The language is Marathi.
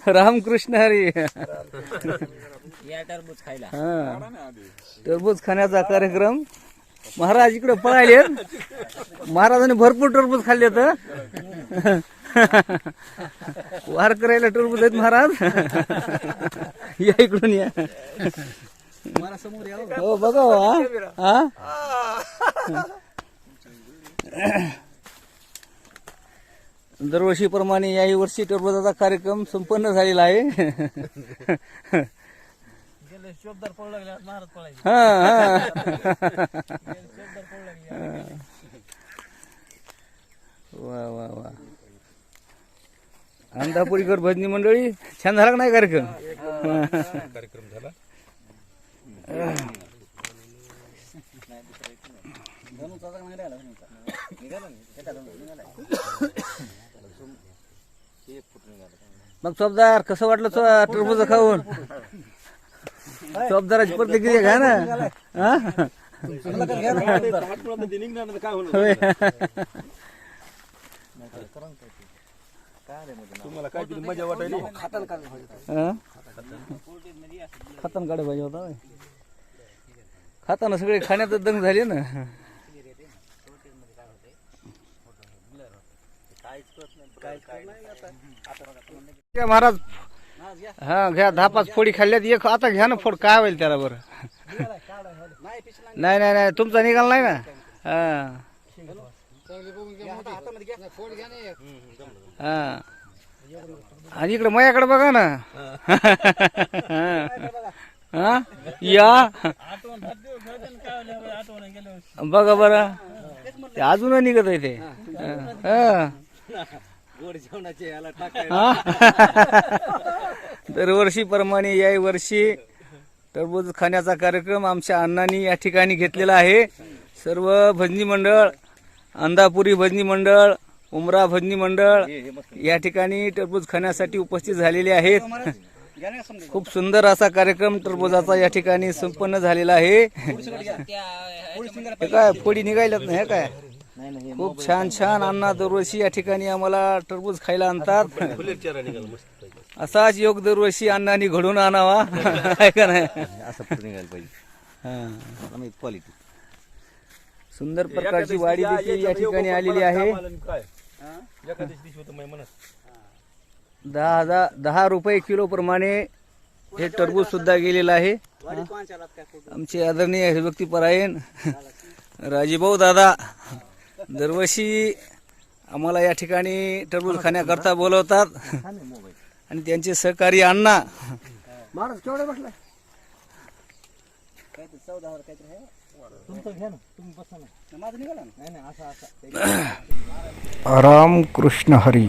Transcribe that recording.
रामकृष्ण हरी. या टरबूज खायला. टरबूज खाण्याचा कार्यक्रम. महाराज इकडे पळाले. महाराजांनी भरपूर टरबूज खाल्ले तर वार करायला टरबूज आहेत महाराज. या इकडून या. हो बघा हा. दरवर्षीप्रमाणे याही वर्षी टरबुजाचा कार्यक्रम संपन्न झालेला आहे. वा वा वा. अंधापुरीकर भजनी मंडळी छान झाला का नाही कार्यक्रम? कार्यक्रम झाला. मग चोपदार कसं वाटलं टरबूज खाऊन? चोपदाराची प्रतिक्रिया घ्या ना. तुम्हाला काय तरी मजा वाटायली? खाताना काढे पाहिजे होता. खाताना सगळे खाण्यात दंग झाले ना. महाराज हा घ्या. 10-5 फोडी खाल्ल्यात. एक आता घ्या ना फोड. काय होईल त्याला बरं? नाही नाही नाही तुमचा निघाल नाही ना. हा हा. आणि इकडे माझ्याकडे बघा ना. हा या बघा बरं. ते अजून निघत आहे ते. दरवर्षीप्रमाणे याही वर्षी टरबूज खाण्याचा कार्यक्रम आमच्या अण्णांनी या ठिकाणी घेतलेला आहे. सर्व भजनी मंडळ, अंधापुरी भजनी मंडळ, उमरा भजनी मंडळ या ठिकाणी टरबूज खाण्यासाठी उपस्थित झालेले आहेत. खूप सुंदर असा कार्यक्रम टरबुजाचा या ठिकाणी संपन्न झालेला आहे. काय फोडी निघायल्यात ना. हे काय खूप छान छान. अण्णा दरवर्षी या ठिकाणी आम्हाला टरबूज खायला आणतात. असाच योग दरवर्षी अण्णांनी घडून आणावा. आहे का नाही? क्वालिटी सुंदर प्रकारची वाडी देखील या ठिकाणी आलेली आहे. 10 रुपये किलो प्रमाणे हे टरबूज सुद्धा गेलेलं आहे. आमचे आदरणीय व्यक्तिपरायण राजीभाऊ दादा दरवर्षी आम्हाला या ठिकाणी टरबूज खाण्याकरता बोलवतात. आणि त्यांचे सहकारी अण्णा. रामकृष्ण हरी.